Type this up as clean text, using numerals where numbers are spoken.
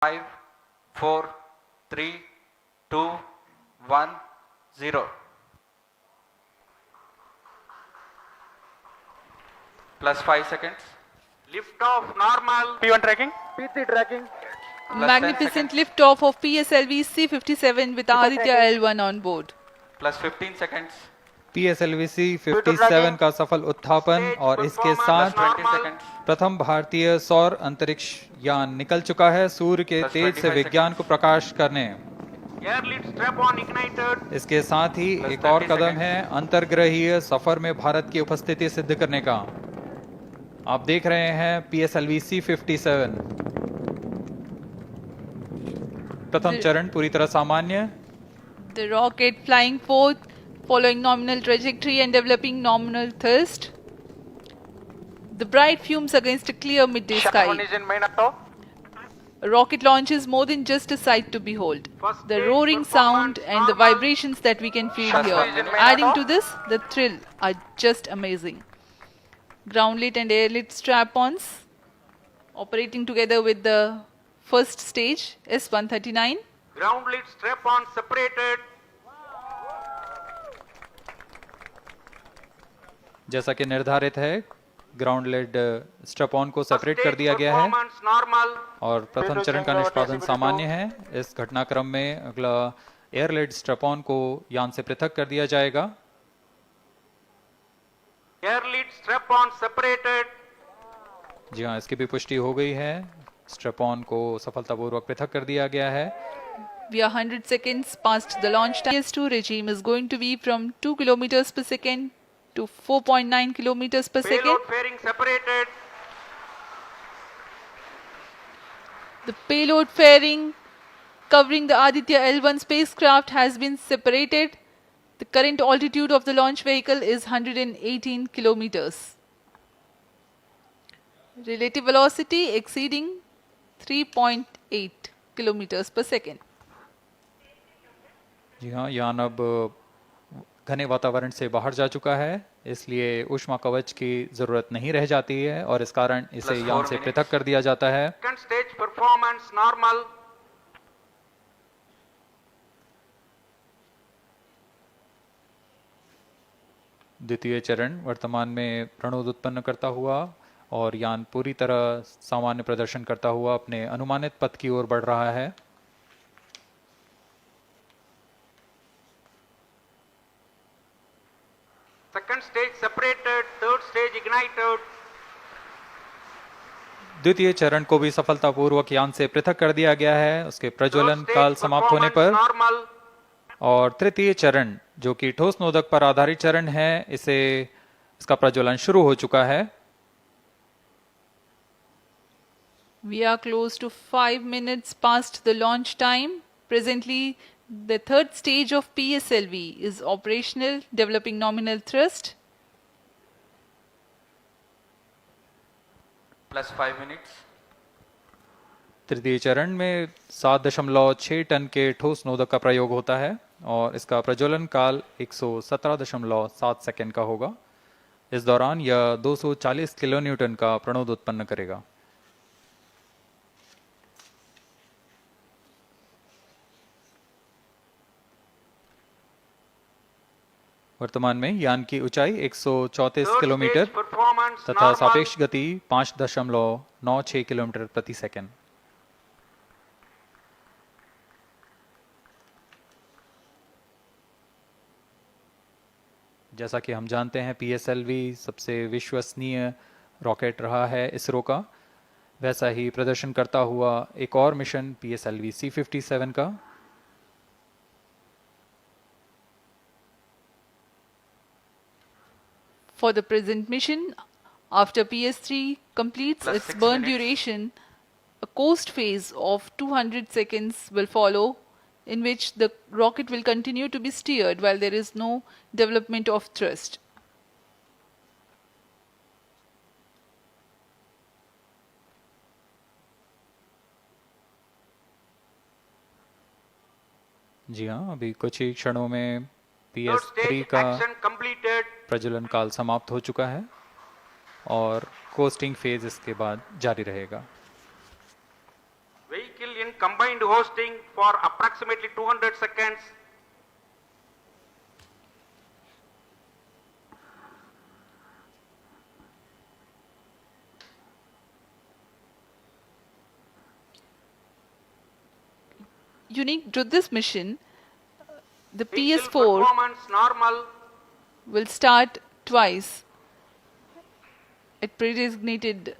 5, 4, 3, 2, 1, 0. Plus 5 seconds. Lift off normal. P1 tracking. P3 tracking. Plus 10 Magnificent seconds. liftoff of PSLV C-57 with Aditya L1 on board. Plus 15 seconds. PSLV C-57 का सफल उत्थापन और इसके साथ 20 seconds. प्रथम भारतीय सौर अंतरिक्ष यान निकल चुका है सूर्य के Plus तेज से 25 विज्ञान को प्रकाश करने। Air lead strap on ignited. इसके साथ ही Plus एक और 30 कदम seconds. है अंतर्ग्रहीय सफर में भारत की उपस्थिति सिद्ध करने का। आप देख रहे हैं PSLV C-57 प्रथम चरण पूरी तरह सामान्य। The rocket flying forth, following nominal trajectory and developing nominal thrust. The bright fumes against a clear midday Shut sky. on engine main auto. A rocket launch is more than just a sight to behold. First The stage roaring sound performance and the normal. vibrations that we can feel Shut here. on engine main Adding auto. to this, the thrill are just amazing. Ground lit and air lit strap-ons operating together with the first stage S-139. Ground lead strap on separated. जैसा कि निर्धारित है ground lead स्ट्रप on को separate कर Stage दिया गया है performance normal. और प्रथम चरण का निष्पादन सामान्य है। इस घटनाक्रम में अगला एयर लेड स्ट्रप ऑन को यान से पृथक कर दिया जाएगा। Air lead strap on separated. जी हाँ, इसकी भी पुष्टि हो गई है। स्ट्रप ऑन को सफलतापूर्वक पृथक कर दिया गया है। We are 100 seconds past the launch time. PS2 regime is going to be from 2 kilometers per second to 4.9 kilometers per second. Payload fairing separated. The payload fairing covering the Aditya L1 spacecraft has been separated. The current altitude of the launch vehicle is 118 kilometers. Relative velocity exceeding 3.8 kilometers per second. जी हाँ, यान अब घने वातावरण से बाहर जा चुका है, इसलिए ऊष्मा कवच की जरूरत नहीं रह जाती है और इस कारण इसे Plus यान 4 से minutes. पृथक कर दिया जाता है। Second stage performance normal. द्वितीय चरण वर्तमान में प्रणोद उत्पन्न करता हुआ और यान पूरी तरह सामान्य प्रदर्शन करता हुआ अपने अनुमानित पथ की ओर बढ़ रहा है। Second stage separated. Third stage ignited. द्वितीय चरण को भी सफलतापूर्वक यान से पृथक कर दिया गया है उसके प्रज्वलन Third stage काल समाप्त होने पर। performance normal. और तृतीय चरण जो कि ठोस नोदक पर आधारित चरण है, इसका प्रज्वलन शुरू हो चुका है। We are close to 5 minutes past the launch time. Presently, the third stage of PSLV is operational, developing nominal thrust. Plus 5 minutes. तृतीय चरण में 7.6 टन के ठोस नोदक का प्रयोग होता है और इसका प्रज्वलन काल 117.7 सेकंड का होगा। इस दौरान यह 240 किलोन्यूटन का प्रणोद उत्पन्न करेगा। वर्तमान में यान की ऊंचाई 134 Third किलोमीटर stage performance तथा normal. सापेक्ष गति 5.96 किलोमीटर प्रति सेकंड। जैसा कि हम जानते हैं PSLV सबसे विश्वसनीय रॉकेट रहा है इसरो का, वैसा ही प्रदर्शन करता हुआ एक और मिशन PSLV C-57 का। For the present mission, after PS3 completes Plus its 6 burn minutes. duration, a coast phase of 200 seconds will follow, in which the rocket will continue to be steered while there is no development of thrust. जी हाँ, अभी कुछ ही क्षणों में Third PS3 stage का action completed. प्रज्वलन काल समाप्त हो चुका है और कोस्टिंग फेज इसके बाद जारी रहेगा। Vehicle in combined hosting for approximately 200 seconds. Unique to this mission, the Vehicle PS4 performance normal. will start twice at pre-designated